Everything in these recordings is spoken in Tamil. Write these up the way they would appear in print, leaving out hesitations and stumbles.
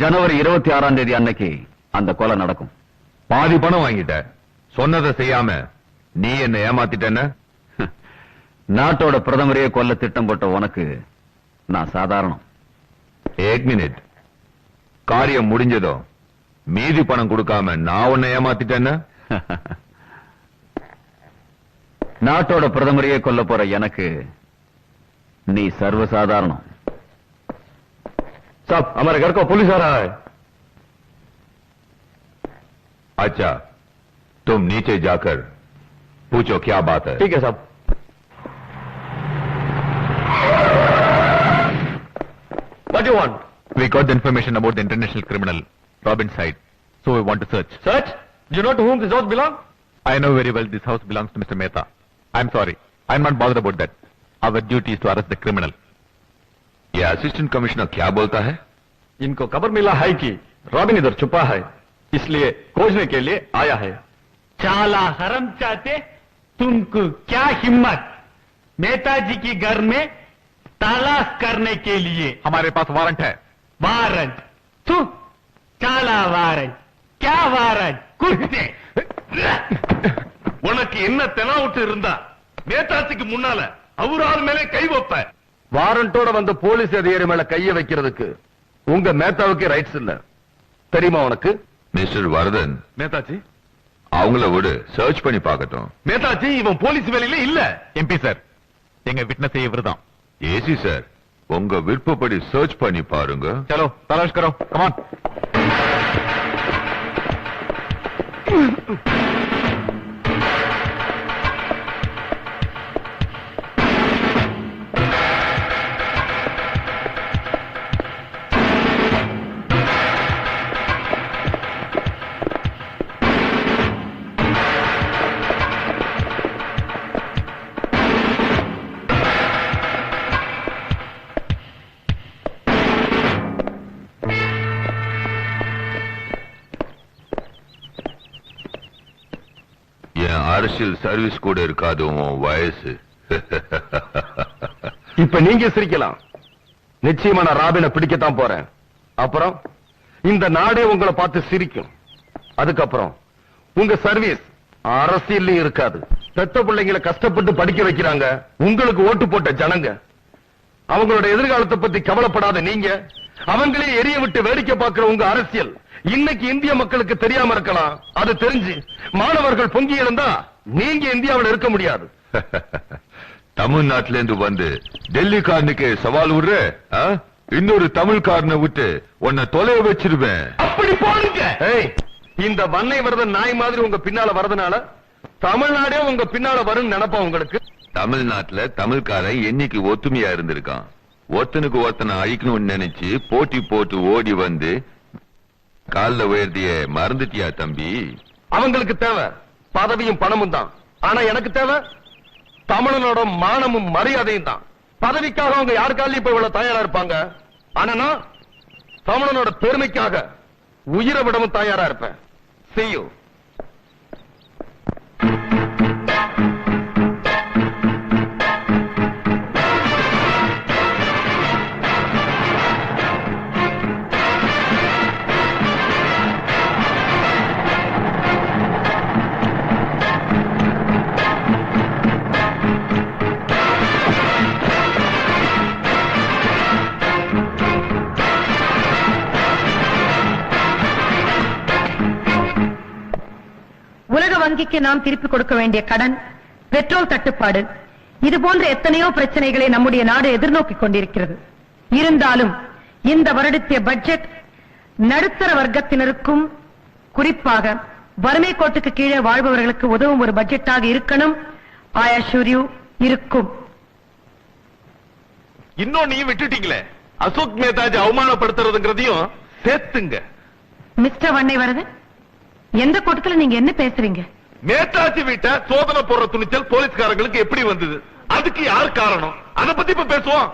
ஜனவரி 26ஆம் தேதி அன்னைக்கு அந்த கொலை நடக்கும். பாதி பணம் வாங்கிட்ட, சொன்னதை செய்யாம நீ என்ன ஏமாத்திட்டேன்னு? நாட்டோட பிரதமரையே கொல்ல திட்டம் போட்ட உனக்கு நான் சாதாரணம். ஏக் மினிட், காரியம் முடிஞ்சதோ மீதி பணம் கொடுக்காம நான் உன்னை ஏமாத்திட்டேன்னு? நாட்டோட பிரதமரையே கொல்ல போற எனக்கு நீ சர்வசாதாரணம். साहब हमारे घर को पुलिस आ रहा है। अच्छा, तुम नीचे जाकर पूछो क्या बात है। ठीक है साहब। What do you want? We got the information about the international criminal Robin Side, so we want to search. Search? Do you know to whom this house belongs? I know very well this house belongs to Mr. Mehta. I'm sorry, I'm not bothered about that. Our duty is to arrest the criminal. ये असिस्टेंट कमिश्नर क्या बोलता है? इनको खबर मिला है कि रॉबिन इधर छुपा है, इसलिए खोजने के लिए आया है। चाला हरम चाहते, तुमको क्या हिम्मत मेहता जी की घर में तलाश करने के लिए? हमारे पास वारंट है। वारंट? तू चाला वारंट? क्या वारंट? कुत्ते! உனக்கு என்ன தெனாவுட்டு இருந்தா நேதாஜிக்கு முன்னால அவரால் மேலே கை வைப்ப? வாரண்டோட வந்த போலீஸ் அதிகாரி மேல கைய வைக்கிறதுக்கு உங்க மேத்தாவுக்கு ரைட்ஸ் இல்ல, தெரியுமா உனக்கு? மிஸ்டர் வரதன், நேதாஜி அவங்கள விடு, சர்ச் பண்ணி பார்க்கட்டும். நேதாஜி இவன் போலீஸ் வேலையில இல்ல. எம்பி சார், எங்க விட்னஸ் இவர்தான். ஏசி சார், உங்க விருப்பப்படி சர்ச் பண்ணி பாருங்க. चलो तलाश करो, कम ऑन। அரசியல் சர்வீஸ் கூட இருக்காது உன் வயசு. இப்ப நீங்க சிரிக்கலாம், நிச்சயமா நான் ராபினை பிடிக்கத்தான் போறேன். அப்புறம் இந்த நாடே உங்களை பார்த்து சிரிக்கும். அதுக்கப்புறம் உங்க சர்வீஸ் அரசியல் இருக்காது. பெத்த பிள்ளைங்களை கஷ்டப்பட்டு படிக்க வைக்கிறாங்க உங்களுக்கு ஓட்டு போட்ட ஜனங்க. அவங்களோட எதிர்காலத்தை பத்தி கவலைப்படாத நீங்க, அவங்களே எரிய விட்டு வேடிக்கை பார்க்கிற உங்க அரசியல் இன்னைக்கு இந்திய மக்களுக்கு தெரியாம இருக்கலாம். அது தெரிஞ்சு மாணவர்கள் பொங்கி இருந்தா நீங்க இந்தியாவில் இருக்க முடியாது. தமிழ்நாட்டில இருந்து வந்து டெல்லிக்காரனுக்கு சவால் விடுற, இன்னொரு தமிழ்காரனை விட்டு உன்னை தொலைய வச்சிருவேன். அப்படி போடுங்க. இந்த வன்னை வரத நாய் மாதிரி உங்க பின்னால வரதுனால தமிழ்நாடே உங்க பின்னால வரும் நினைப்பா உங்களுக்கு? தமிழ்நாட்டுல தமிழ்காரன் என்னைக்கு ஒத்துமையா இருந்திருக்கான். ஒருத்தனுக்கு ஒருத்தனை அழிக்கணும்னு நினைச்சு போட்டி போட்டு ஓடி வந்து கால்ல உயர்த்திய மறந்துட்டியா தம்பி? அவங்களுக்கு தேவை பதவியும் பணமும் தான். ஆனா எனக்கு தேவை தமிழனோட மானமும் மரியாதையும் தான். பதவிக்காக அவங்க யாரு காலையும் போய் இவ்வளவு தயாரா இருப்பாங்க. ஆனா நான் தமிழனோட பெருமைக்காக உயிரை விடவும் தயாரா இருப்பேன். See you. உலக வங்கிக்கு நாம் திருப்பி கொடுக்க வேண்டிய கடன், பெட்ரோல் தட்டுப்பாடு, இது போன்ற எத்தனையோ பிரச்சனைகளை நம்முடைய நாடு எதிர்நோக்கிக் கொண்டிருக்கிறது. இருந்தாலும் இந்த வருடத்திய பட்ஜெட் நடுத்தர வர்க்கத்தினருக்கும் குறிப்பாக வறுமை கோட்டுக்கு கீழே வாழ்பவர்களுக்கு உதவும் ஒரு பட்ஜெட்டாக இருக்கணும். I assure you, இருக்கும். இன்னும் நீ விட்டுட்டீங்களே, அசோக் மேத்தாஜி அவமானப்படுத்துறதுங்கிறதையும் சேர்த்துங்க. மிஸ்டர் வன்னை வரதன், எந்த கூட்டத்துல நீங்க என்ன பேசுறீங்க? நேதாஜி வீட்டை சோதனை போடுற துணிச்சல் போலீஸ்காரங்களுக்கு எப்படி வந்தது? அதுக்கு யார் காரணம்? அத பத்தி இப்ப பேசுவோம்.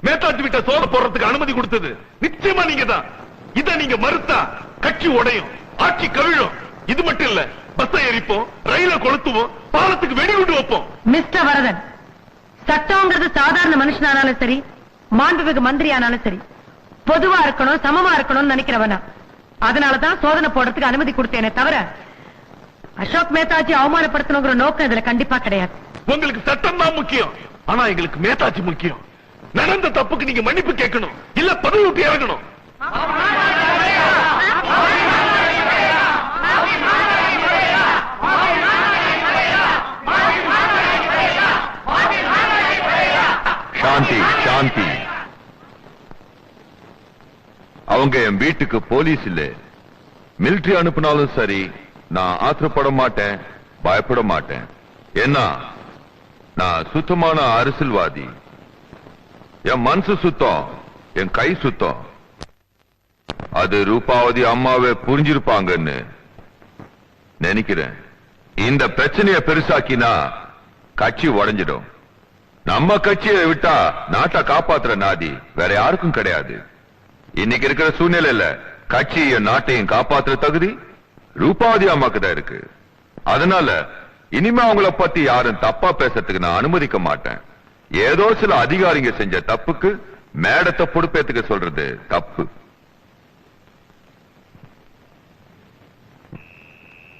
நேதாஜி வீட்டை சோதனை போடுறதுக்கு அனுமதி கொடுத்தது நிச்சயமா நீங்க தான். இத நீங்க மறுத்தா கட்சி உடையும், ஆட்சி கவிழும். இது மட்டும் இல்ல, பஸ்ஸை எரிப்போம், ரயில கொளுத்துவோம், பாலத்துக்கு வெடிகுண்டு வைப்போம். மிஸ்டர் வரதன், சட்டம்ங்கிறது சாதாரண மனுஷனானாலும் சரி, மாண்புமிகு மந்திரி ஆனாலும் சரி, பொதுவா இருக்கணும், சமமா இருக்கணும்னு நினைக்கிறவனா. அதனாலதான் சோதனை போடுறதுக்கு அனுமதி கொடுத்தேனே தவிர அசோக் மேத்தாஜி அவமானப்படுத்தணுங்கிற நோக்கம் இதுல கண்டிப்பா கிடையாது. உங்களுக்கு சட்டம் தான் முக்கியம், ஆனா எங்களுக்கு மேத்தாச்சி முக்கியம். நடந்த தப்புக்கு நீங்க மன்னிப்பு கேட்கணும், இல்ல பதவி விட்டு இறங்கணும். சாந்தி சாந்தி. அவங்க என் வீட்டுக்கு போலீஸ் இல்ல, மிலிட்டரி அனுப்பினாலும் சரி நான் ஆத்திரப்பட மாட்டேன், பயப்பட மாட்டேன். ஏன்னா நான் சுத்தமான அரசியல்வாதி. என் மனசு சுத்தம், என் கை சுத்தம். அது ரூபாவதி அம்மாவை புரிஞ்சிருப்பாங்கன்னு நினைக்கிறேன். இந்த பிரச்சனையை பெருசாக்கினா கட்சி உடைஞ்சிடும். நம்ம கட்சியை விட்டா நாட்டை காப்பாத்துற நாதி வேற யாருக்கும் கிடையாது. இன்னைக்கு இருக்கிற சூழ்நிலையில கட்சியும் நாட்டையும் காப்பாத்துற தகுதி ரூபாவதி அம்மாக்கு தான் இருக்கு. அதனால இனிமே அவங்கள பத்தி யாரும் தப்பா பேசுறதுக்கு நான் அனுமதிக்க மாட்டேன். ஏதோ சில அதிகாரிங்க செஞ்ச தப்புக்கு மேடத்தை பொறுப்பேத்துக்க சொல்றது தப்பு.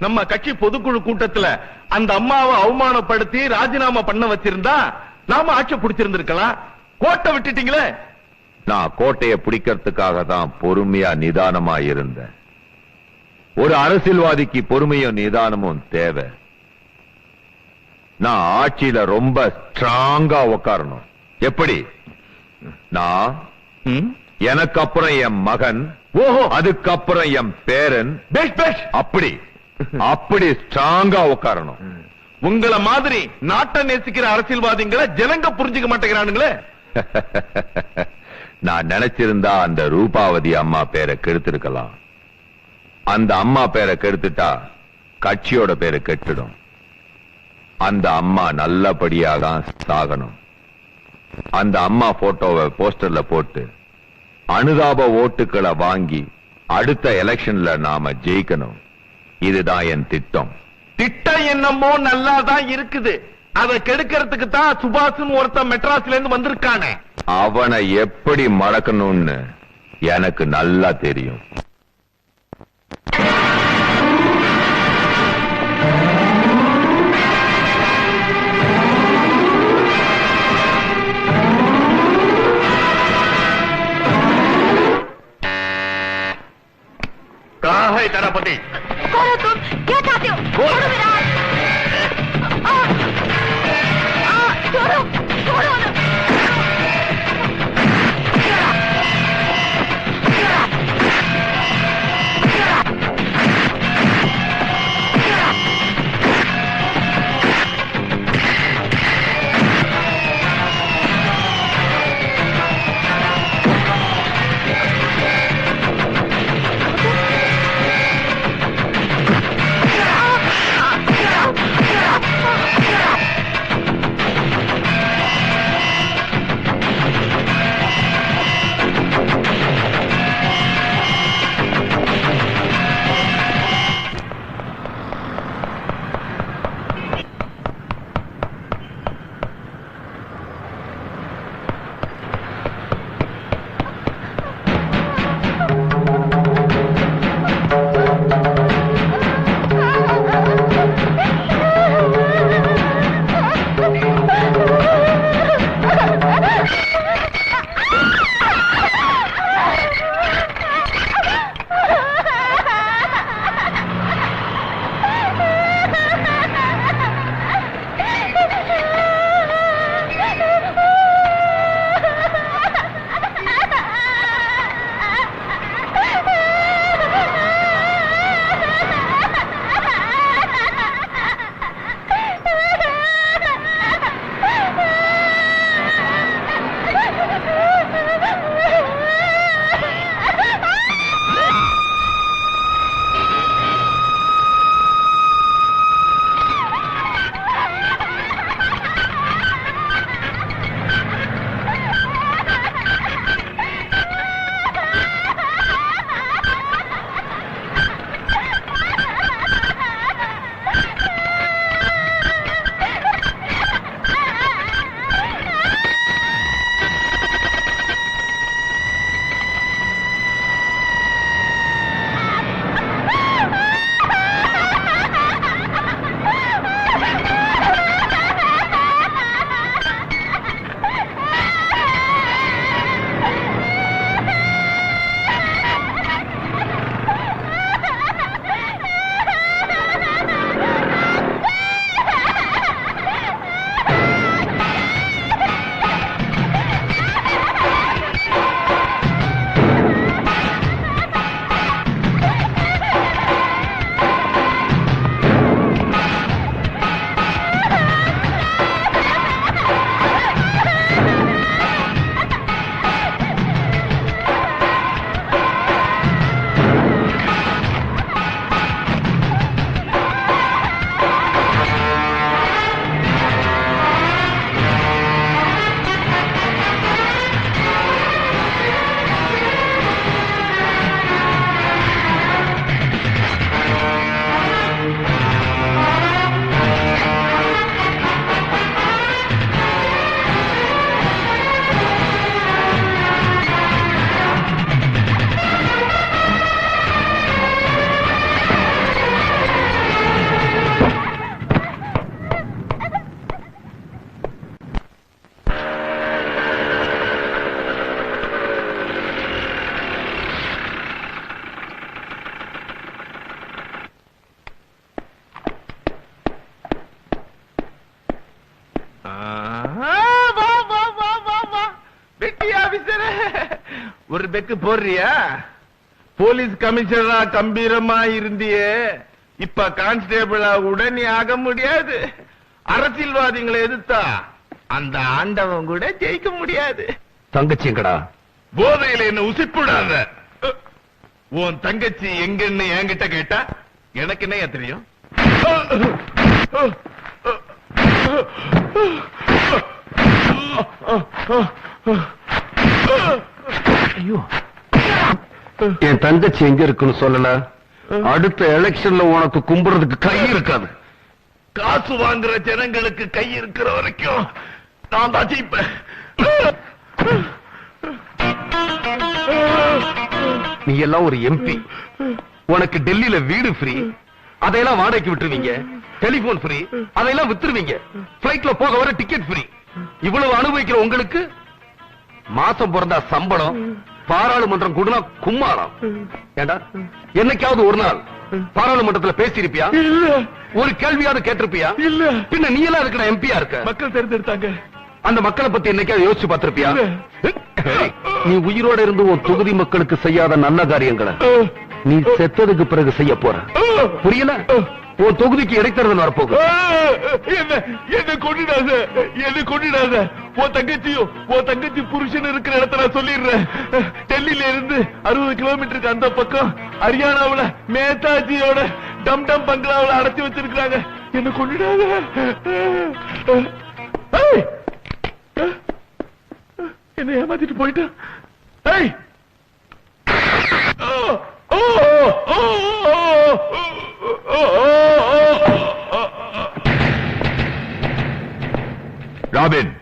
நம்ம கட்சி பொதுக்குழு கூட்டத்துல அந்த அம்மாவை அவமானப்படுத்தி ராஜினாமா பண்ண வச்சிருந்தா நாம ஆட்சி பிடிச்சிருந்திருக்கலாம். கோட்டை விட்டுட்டீங்களே. நான் கோட்டையை பிடிக்கிறதுக்காக தான் பொறுமையா நிதானமா இருந்தேன். ஒரு அரசியல்வாதிக்கு பொறுமையும் நிதானமும் தேவை. நான் ஆட்சியில ரொம்ப ஸ்ட்ராங்கா உட்காரணும். எப்படி? நான் எனக்கு அப்புறம் என் மகன், ஓஹோ, அதுக்கப்புறம் என் பேரன், பேஷ் பேஷ். அப்படி அப்படி ஸ்ட்ராங்கா உட்காரணும். உங்களை மாதிரி நாட்டை நேசிக்கிற அரசியல்வாதிகளை ஜனங்க புரிஞ்சுக்க மாட்டேங்கிறானுங்களே. நான் நினைச்சிருந்தா அந்த ரூபாவதி அம்மா பேரை கெடுத்திருக்கலாம். அந்த அம்மா பேரை கெடுத்துட்டா கட்சியோட பேரை கெட்டுடும். அந்த அம்மா நல்லபடியாக சாகணும். அந்த அம்மா போட்டோவை போஸ்டர்ல போட்டு அனுதாப ஓட்டுக்களை வாங்கி அடுத்த எலெக்ஷன்ல நாம ஜெயிக்கணும். இதுதான் என் திட்டம். திட்டம் என்னமோ நல்லாதான் இருக்குது. அதை கெடுக்கிறதுக்கு தான் சுபாஷ்னு ஒருத்தன் மெட்ராஸ்ல இருந்து வந்திருக்கானே. அவனை எப்படி மடக்கணும்னு எனக்கு நல்லா தெரியும். कहाँ है तेरा पति? कौन हो तुम? क्या चाहते हो? छोड़ो मेरा हाथ। छोड़ो, छोड़ो ना। ஒரு பெக்கு போடுறியா? போலீஸ் கமிஷனரா கம்பீரமா இருந்தியே, இப்ப கான்ஸ்டேபிளா உடனே ஆக முடியாது. அரசியல்வாதிகளை எதிர்த்தா அந்த ஆண்டவன் கூட ஜெயிக்க முடியாது. தங்கச்சிங்கடா, போதையில என்ன உசிப்புடாத. உன் தங்கச்சி எங்கன்னு என்கிட்ட கேட்டா எனக்கு என்ன தெரியும்? ஐயோ, என் தங்கச்சி எங்க இருக்குன்னு சொல்லல. அடுத்த எலெக்ஷன்ல உனக்கு கும்புறதுக்கு கை இருக்காது. காசு வாங்குற ஜனங்களுக்கு கை இருக்கிற வரைக்கும் நான் தான் ஜெயிப்பேன். நீ எல்லாம் ஒரு எம்பி, உனக்கு டெல்லியில வீடு ஃப்ரீ, அதையெல்லாம் வாடகைக்கு விட்டுருவீங்க. டெலிபோன் ஃப்ரீ, அதையெல்லாம் வித்துருவீங்க. பிளைட்ல போக வர டிக்கெட் ஃப்ரீ. இவ்வளவு அனுபவிக்கிற உங்களுக்கு மாசம் பிறந்தா சம்பளம், பாராளுமன்றம் கூடனா கும்மாளம். ஏண்டா, என்னைக்காவது ஒரு நாள் பாராளுமன்றத்துல பேசியிருப்பியா? ஒரு கேள்வியாவது கேட்டிருப்பியா? இல்ல. பின்ன நீ எல்லாம் இருக்கிற எம்பியா இருக்க. மக்கள் தேர்ந்தெடுத்தாங்க. அந்த மக்களை பத்தி என்னைக்காவது யோசிச்சு பார்த்திருப்பியா? நீ உயிரோட இருந்து உன் தொகுதி மக்களுக்கு செய்யாத நல்ல காரியங்களை நீ செத்ததுக்கு பிறகு செய்ய போற. புரியல? உன் தொகுதிக்கு இடைத்தேர்தல் வரப்போகுது. என்ன கொண்டுடாத, என்ன கொண்டுடாத. உன் தங்கச்சி புருஷன் இருக்கிற இடத்த நான் சொல்லிடுறேன். டெல்லியில இருந்து 60 கிலோமீட்டருக்கு அந்த பக்கம் ஹரியானாவுல மேத்தாஜியோட டம் டம் பங்களாவுல அடைச்சி வச்சிருக்காங்க. என்ன கொண்டுடாத. என்ன ஏமாத்திட்டு போயிட்டான். ராபின்,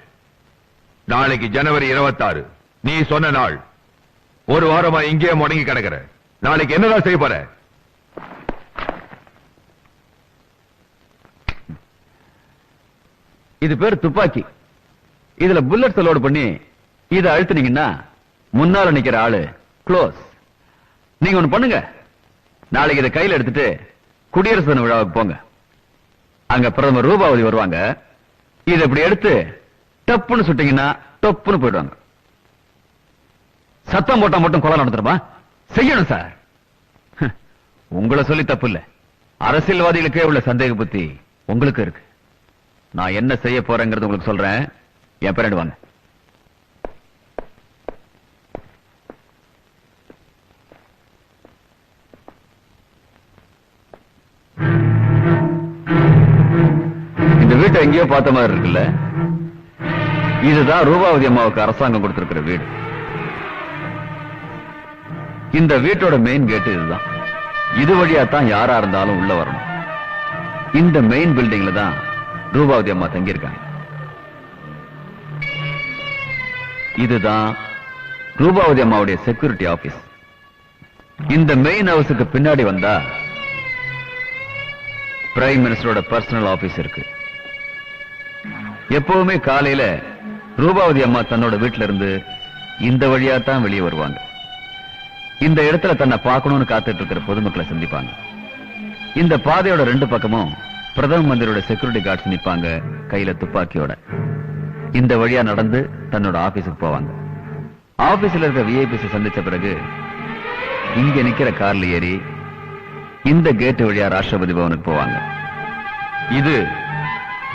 நாளைக்கு ஜனவரி 26, நீ சொன்ன நாள். ஒரு வாரமா இங்கே முடங்கி கிடக்கிற. நாளைக்கு என்னதான் செய்ய போற? இது பேர் துப்பாக்கி. இதுல புல்லட்ஸ் லோடு பண்ணி இதை அழுத்தினீங்கன்னா முன்னால நிக்கிற ஆளு க்ளோஸ். நீங்க ஒண்ணு பண்ணுங்க, நாளைக்கு இதை கையில எடுத்துட்டு குடியரசு தின விழாவுக்கு போங்க. அங்க பிரதமர் ரூபாவதி வருவாங்க. இதை இப்படி எடுத்து டப்புன்னு சுட்டீங்கன்னா டப்புன்னு போயிடுவாங்க. சத்தம் போட்டா மட்டும் கொலை நடந்துருமா? செய்யணும் சார். உங்களை சொல்லி தப்பு இல்ல, அரசியல்வாதிகளுக்கே உள்ள சந்தேக புத்தி உங்களுக்கு இருக்கு. நான் என்ன செய்ய போறேங்கிறது உங்களுக்கு சொல்றேன். என் பின்னாடி வாங்க. இந்த வீட்டை எங்கேயோ பார்த்த மாதிரி இருக்குல்ல? இதுதான் ரூபாவதி அம்மாவுக்கு அரசாங்கம் கொடுத்திருக்கிற வீடு. இந்த வீட்டோட மெயின் கேட் இதுதான். இது வழியா தான் யாரா இருந்தாலும் உள்ள வரணும். இந்த மெயின் பில்டிங்ல தான் ரூபாவதி அம்மா தங்கியிருக்காங்க. இதுதான் ரூபாவதி அம்மாவுடைய செக்யூரிட்டி ஆபீஸ். இந்த மெயின் ஹவுஸுக்கு பின்னாடி வந்தா பிரைம் மினிஸ்டரோட பர்சனல் ஆபீஸ் இருக்கு. எப்பவுமே காலையில ரூபாவதி அம்மா தன்னோட வீட்டுல இருந்து இந்த வழியா தான் வெளியே வருவாங்க. இந்த இடத்துல தன்னை பார்க்கணும்னு காத்துட்டு இருக்கிற பொதுமக்களை சந்திப்பாங்க. இந்த பாதையோட 2 பக்கமும் பிரதம மந்திரியோட செக்யூரிட்டி கார்ட்ஸ் நிப்பாங்க, கையில துப்பாக்கியோட. இந்த வழியா நடந்து தன்னோட ஆபீஸுக்கு போவாங்க. ஆபீஸ்ல இருக்க விஐபிஸ் சந்திச்ச பிறகு இங்க நிக்கிற கார்ல ஏறி இந்த கேட் வழியா ராஷ்டிரபதி பவனுக்கு போவாங்க. இது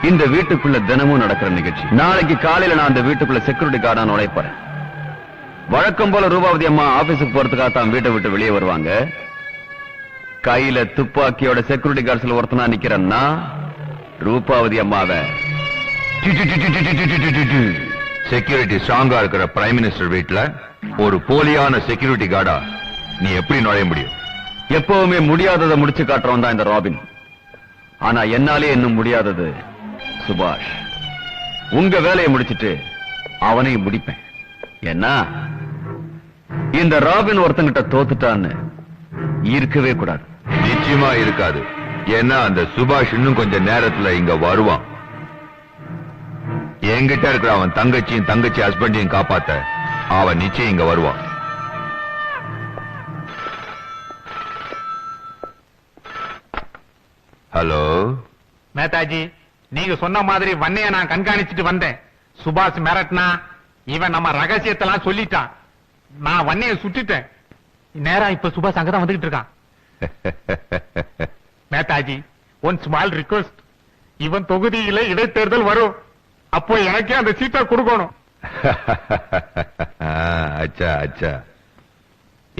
இந்த வீட்டுக்குள்ள தினமும் நடக்கிற நிகழ்ச்சி. நாளைக்கு காலையில நான் அந்த வீட்டுக்குள்ள செக்யூரிட்டி கார்டா நுழைப்பறேன். வழக்கம் போல ரூபாவதி அம்மா ஆபீஸுக்கு போறதுக்காக தான் வீட்டை விட்டு வெளியே வருவாங்க. கையில துப்பாக்கியோட செக்யூரிட்டி கார்ட்ஸ்ல ஒருத்தனா நிக்கிறேன்னா ரூபாவதி அம்மாவை செக்யூரிட்டி ஸ்ட்ராங்கா இருக்கிற பிரைம் மினிஸ்டர் வீட்டுல ஒரு போலியான செக்யூரிட்டி கார்டா நீ எப்படி நுழைய முடியும்? எப்பவுமே முடியாததை முடிச்சு காட்டுறவன் தான் இந்த ராபின். ஆனா என்னாலே இன்னும் முடியாதது சுபாஷ். உங்க வேலையை முடிச்சிட்டு அவனையும் முடிப்பேன். ஏன்னா இந்த ராபின் ஒருத்தங்கிட்ட தோத்துட்டான்னு இருக்கவே கூடாது. நிச்சயமா இருக்காது. ஏன்னா அந்த சுபாஷ் இன்னும் கொஞ்ச நேரத்துல இங்க வருவான். என்கிட்ட இருக்கிற அவன் தங்கச்சி ஹஸ்பண்டையும் காப்பாத்த அவன் நிச்சயம் இங்க வருவான். ஹலோ மேத்தாஜி, நீங்க சொன்ன மாதிரி வன்னைய நான் கண்காணிச்சுட்டு வந்தேன். சுபாஷ் மிரட்னா இவன் நம்ம ரகசியத்தெல்லாம் சொல்லிட்டான். நான் வன்னைய சுட்டுட்டேன். நேரா இப்ப சுபாஷ் அங்கதான் வந்துகிட்டு இருக்கான். Netaji, one small request. இவன் தொகுதியில இடைத்தேர்தல் வரும். அப்போ எனக்கே அந்த சீட்டை கொடுக்கணும். அச்சா அச்சா,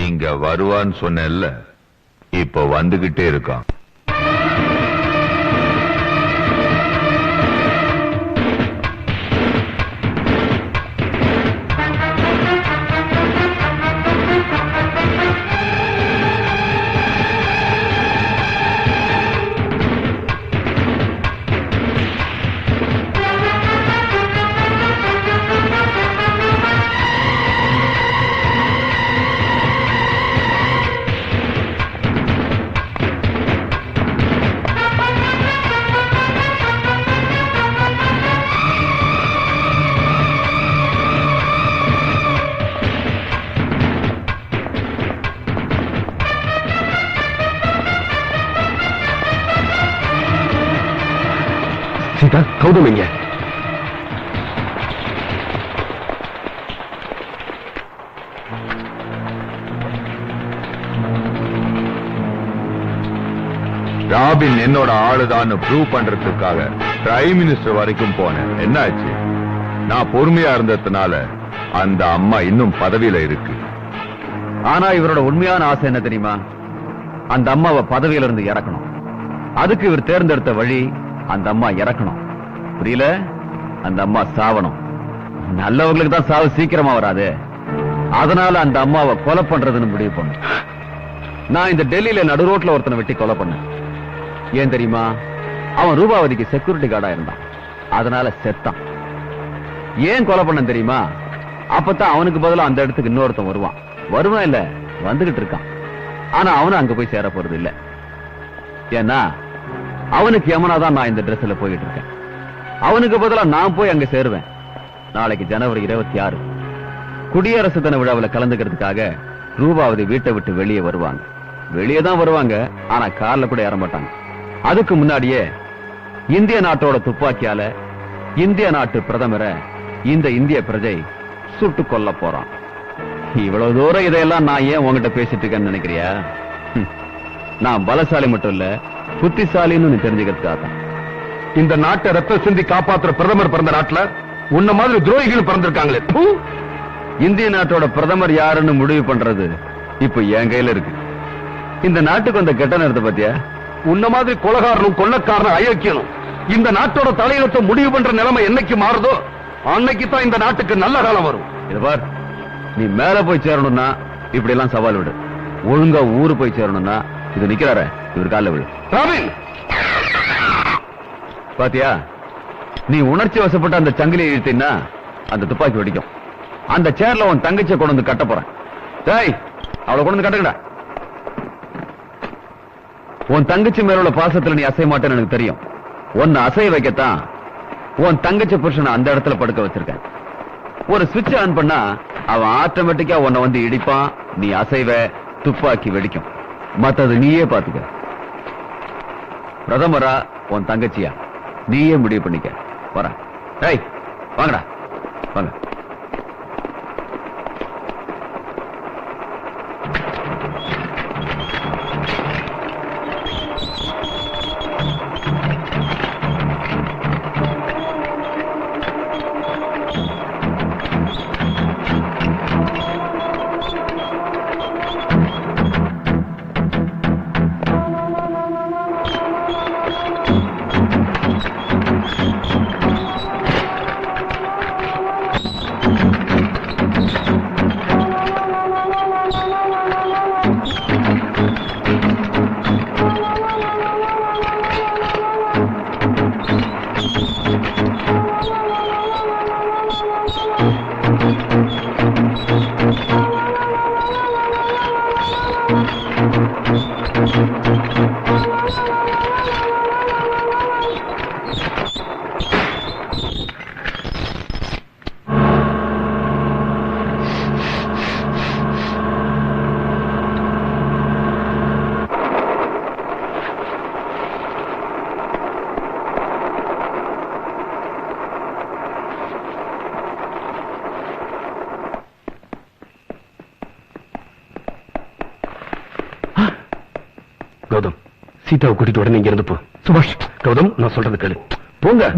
இங்க வருவான்னு சொன்னேன்ல, இப்ப வந்துகிட்டே இருக்கான். சீதா, கௌதம் இங்க. ராபின் என்னோட ஆளுதான்னு ப்ரூவ் பண்றதுக்காக பிரைம் மினிஸ்டர் வரைக்கும் போனேன். என்னாச்சு? நான் பொறுமையா இருந்ததுனால அந்த அம்மா இன்னும் பதவியில இருக்கு. ஆனா இவரோட உண்மையான ஆசை என்ன தெரியுமா? அந்த அம்மாவை பதவியில இருந்து இறக்கணும். அதுக்கு இவர் தேர்ந்தெடுத்த வழி அந்த அம்மா இறக்கணும். புரியல? அந்த அம்மா சாவணும். நல்லவங்களுக்கு தான் சாவு சீக்கிரமா வராது. அதனால அந்த அம்மாவை கொலை பண்றதுன்னு முடிவு பண்ண. நான் இந்த டெல்லியில நடு ரோட்ல ஒருத்தனை வெட்டி கொலை பண்ணேன். ஏன் தெரியுமா? அவன் ரூபாவதிக்கு செக்யூரிட்டி கார்டா இருந்தான். அதனால செத்தான். ஏன் கொலை பண்ண தெரியுமா? அப்பதான் அவனுக்கு பதிலா அந்த இடத்துக்கு இன்னொருத்தன் வருவான் இல்ல, வந்துகிட்டு இருக்கான். ஆனா அவனும் அங்க போய் சேர போறது இல்ல. ஏன்னா அவனுக்கு யமனாதான் நான் இந்த ட்ரெஸ்ல போயிட்டு இருக்கேன். அவனுக்கு பதிலா நான் போய் அங்க சேருவேன். நாளைக்கு ஜனவரி 26 குடியரசு தின விழாவில் கலந்துக்கிறதுக்காக ரூபாவதி வீட்டை விட்டு வெளியே வருவாங்க. வெளியே தான் வருவாங்க, ஆனா கார்ல கூட ஏற மாட்டாங்க. அதுக்கு முன்னாடியே இந்திய நாட்டோட துப்பாக்கியால இந்திய நாட்டு பிரதமரை இந்த இந்திய பிரஜை சுட்டுக் கொல்ல போறான். இவ்வளவு தூரம் இதையெல்லாம் நான் ஏன் உங்ககிட்ட பேசிட்டு இருக்கேன்னு நினைக்கிறியா? நான் பலசாலி மட்டும் இல்ல, புத்திசாலின்னு நீ தெரிஞ்சுக்கிறதுக்காக. இந்த நாட்டை ரத்த சிந்தி காப்பாத்துற பிரதமர் பிறந்த நாட்டுல உன்ன மாதிரி துரோகிகள் பிறந்திருக்காங்களே. இந்திய நாட்டோட பிரதமர் யாருன்னு முடிவு பண்றது இப்ப என் கையில இருக்கு. இந்த நாட்டுக்கு வந்த கெட்ட நேரத்தை பத்தியா? உன்ன மாதிரி கொலகாரனும் கொள்ளக்காரனும் அயோக்கியனும் இந்த நாட்டோட தலையெழுத்தை முடிவு பண்ற நிலைமை என்னைக்கு மாறுதோ அன்னைக்கு தான் இந்த நாட்டுக்கு நல்ல காலம் வரும். இது பார், நீ மேல போய் சேரணும்னா இப்படி எல்லாம் சவால் விடு. ஒழுங்கா ஊரு போய் சேரணும்னா இது நிக்கிறார இவர் கால விடு. ராபின், பாத்தியா? நீ உணர்ச்சி வசப்பட்ட அந்த சங்கிலியை இழுத்தீன்னா அந்த துப்பாக்கி வெடிக்கும். அந்த சேர்ல உன் தங்கச்சியை கொண்டு வந்து கட்ட போறேன். டேய், அவளை கொண்டு வந்து கட்டுங்கடா. உன் தங்கச்சி மேல பாசத்துல நீ அசைய மாட்டேன்னு எனக்கு தெரியும். உன்னை அசைய வைக்கத்தான் உன் தங்கச்சி புருஷனை அந்த இடத்துல படுக்க வச்சிருக்கேன். ஒரு சுவிட்ச் ஆன் பண்ணா அவன் ஆட்டோமேட்டிக்கா உன்னை வந்து இடிப்பான். நீ அசைவ, துப்பாக்கி வெடிக்கும். மத்தது நீயே பாத்துக்க. பிரதமரா உன் தங்கச்சியா நீயே முடிவு பண்ணிக்க. வர. டேய், வாங்கடா, வாங்க. கௌதம், சீதாவை கூட்டிட்டு உடனே இங்க இருந்து போ. சுபாஷ், கௌதம், நான் சொல்றது கேளு. போங்க.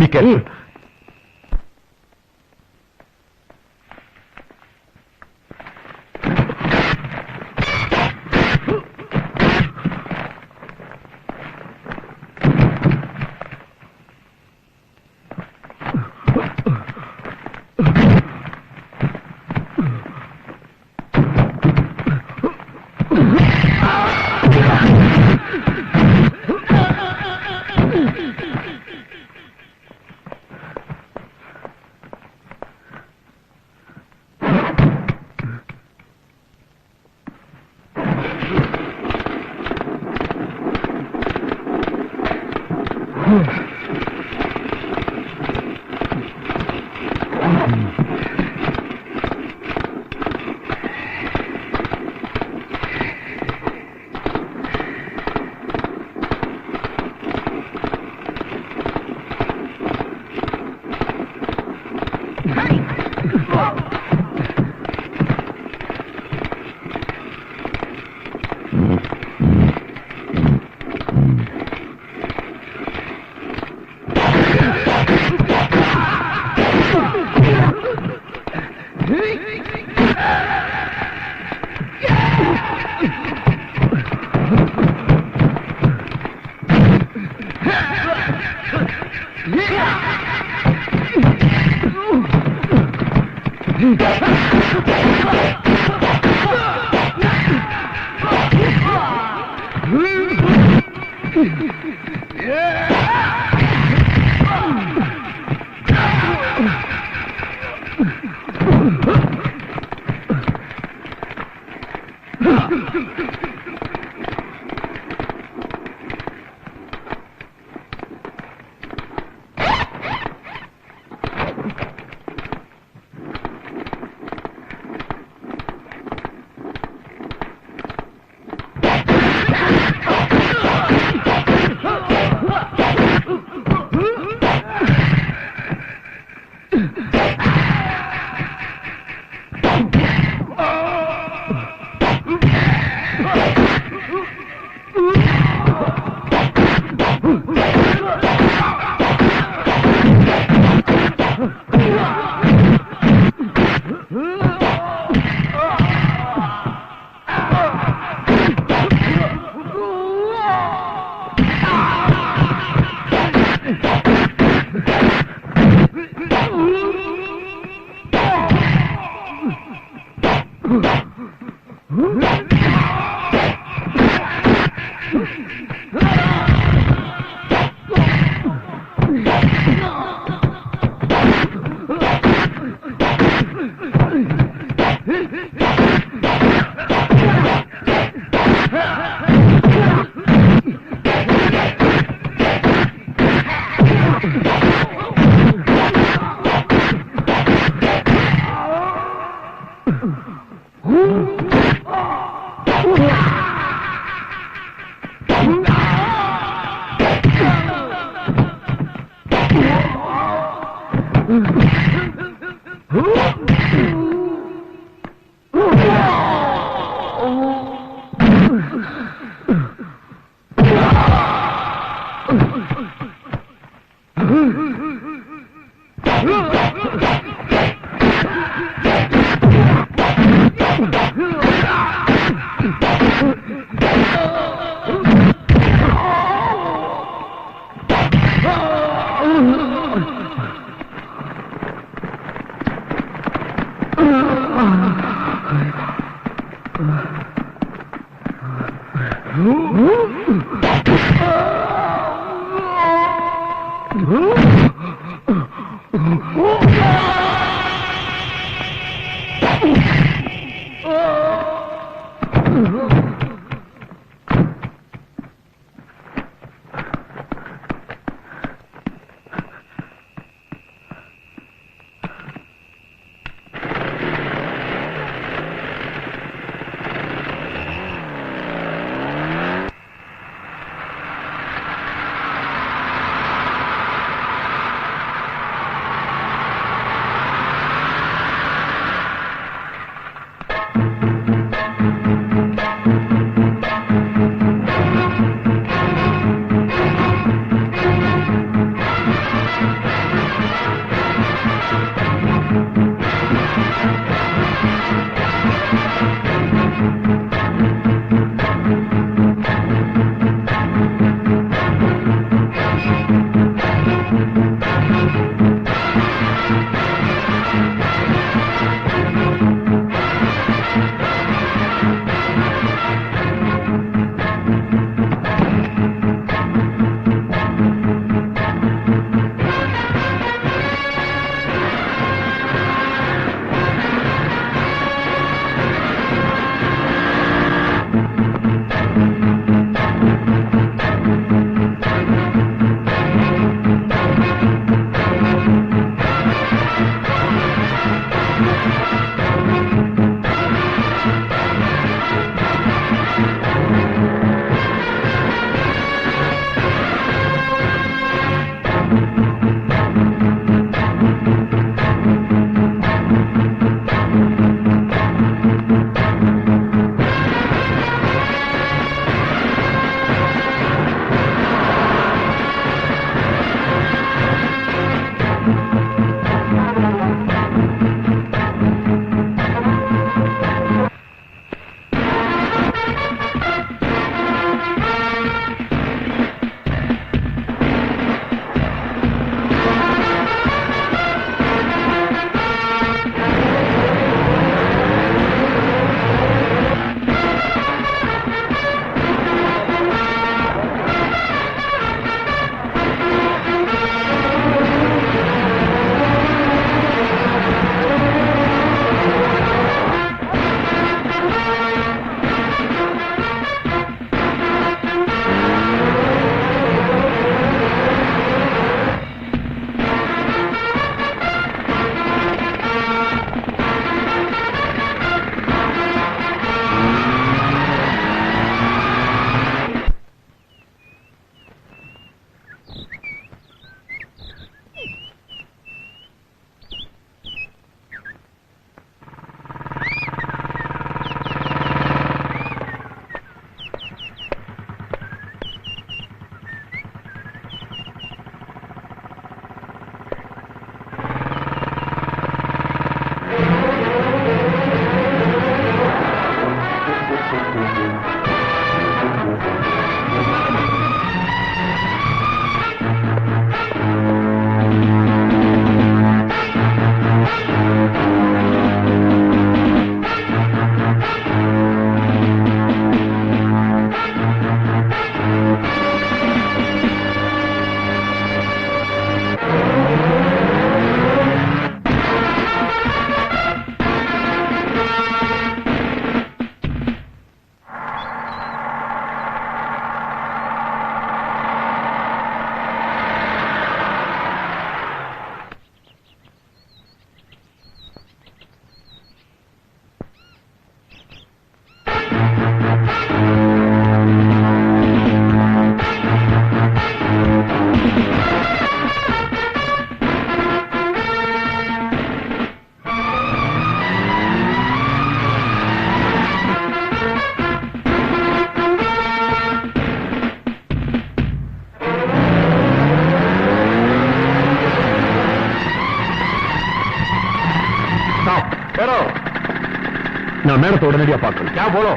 நான் மேடத்தை உடனடியா பார்க்கணும். क्या बोलो?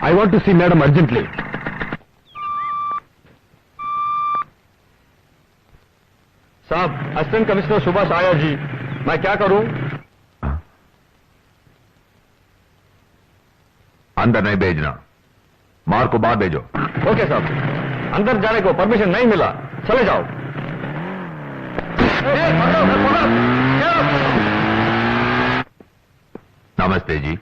I want to see madam urgently. साहब, असिस्टेंट कमिश्नर सुभाष आया जी. मैं क्या करूं? अंदर नहीं भेजना, मार को बाहर भेजो. ओके साहब. अंदर जाने को परमिशन नहीं मिला. चले जाओ. नमस्ते जी.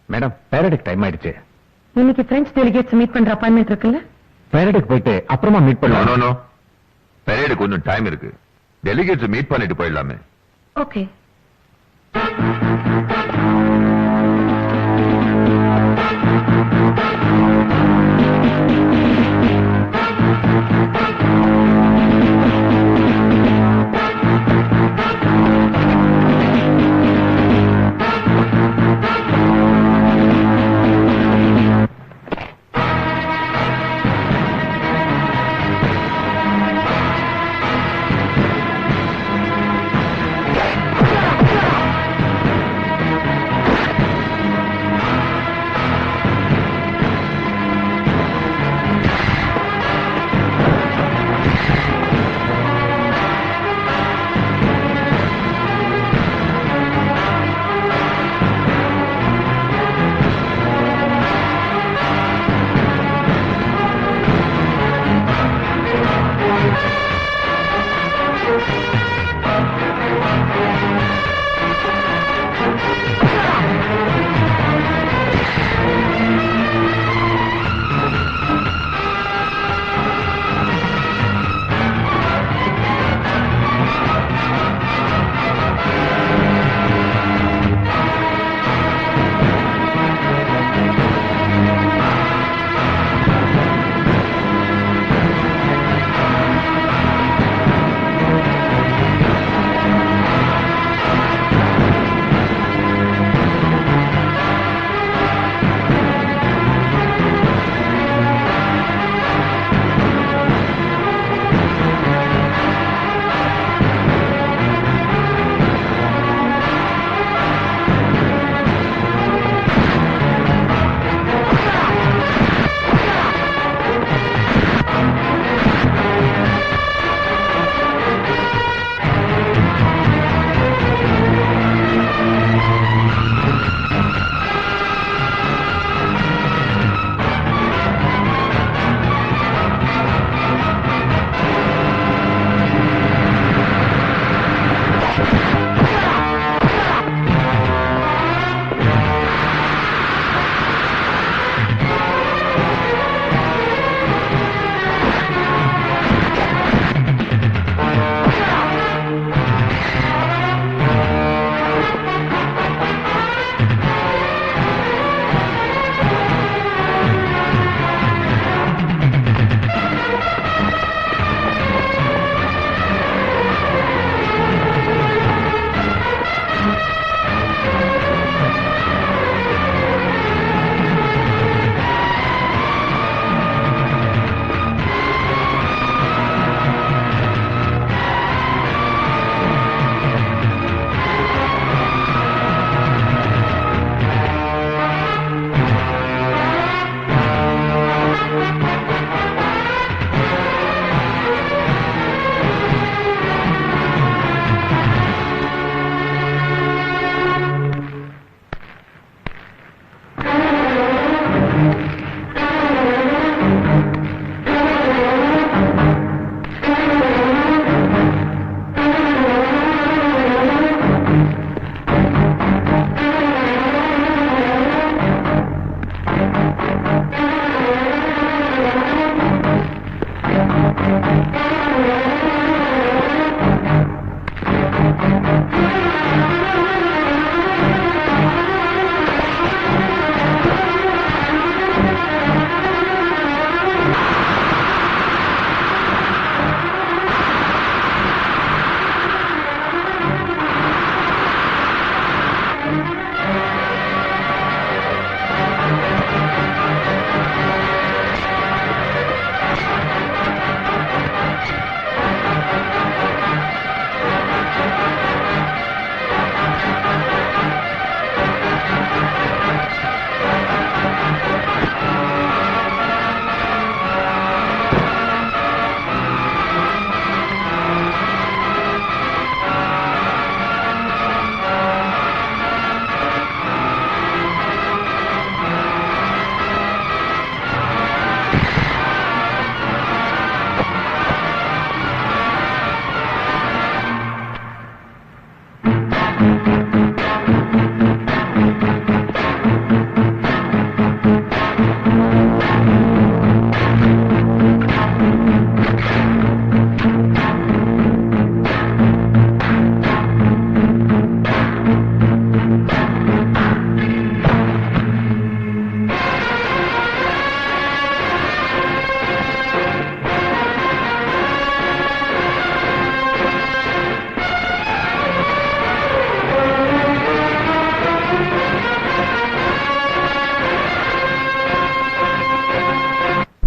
மேடம், பேரடுக்கு டைம் ஆயிடுச்சு. இன்னைக்கு பிரெஞ்சு டெலிகேட்ஸ் மீட் பண்ற அப்பாயின்மெண்ட் இருக்குல்ல? பேரடுக்கு போயிட்டு அப்புறமா மீட் நோ பண்ணுவோம். நோ நோ, பரேடு கொஞ்சம் டைம் இருக்கு. டெலிகேட்ஸ் மீட் பண்ணிட்டு போயிடலாமே. ஓகே.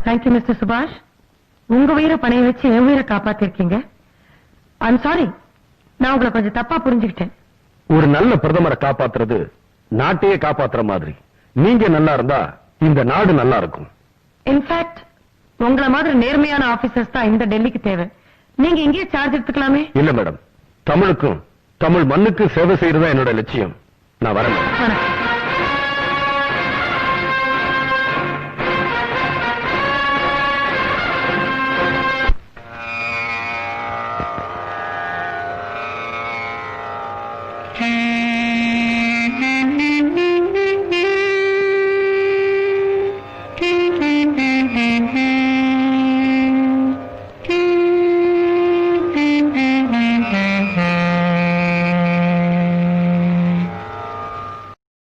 தேங்க்யூ மிஸ்டர் சுபாஷ். உங்க உயிரை பணைய வச்சு என் உயிரை காப்பாத்திருக்கீங்க. ஐம் சாரி, நான் உங்களை கொஞ்சம் தப்பா புரிஞ்சுக்கிட்டேன். ஒரு நல்ல பிரதமரை காப்பாத்துறது நாட்டையே காப்பாத்துற மாதிரி. நீங்க நல்லா இருந்தா இந்த நாடு நல்லா இருக்கும். இன்ஃபேக்ட் உங்களை மாதிரி நேர்மையான ஆபீசர்ஸ் தான் இந்த டெல்லிக்கு தேவை. நீங்க இங்கேயே சார்ஜ் எடுத்துக்கலாமே. இல்ல மேடம், தமிழுக்கும் தமிழ் மண்ணுக்கும் சேவை செய்யறதா என்னோட லட்சியம். நான் வரேன். வணக்கம்.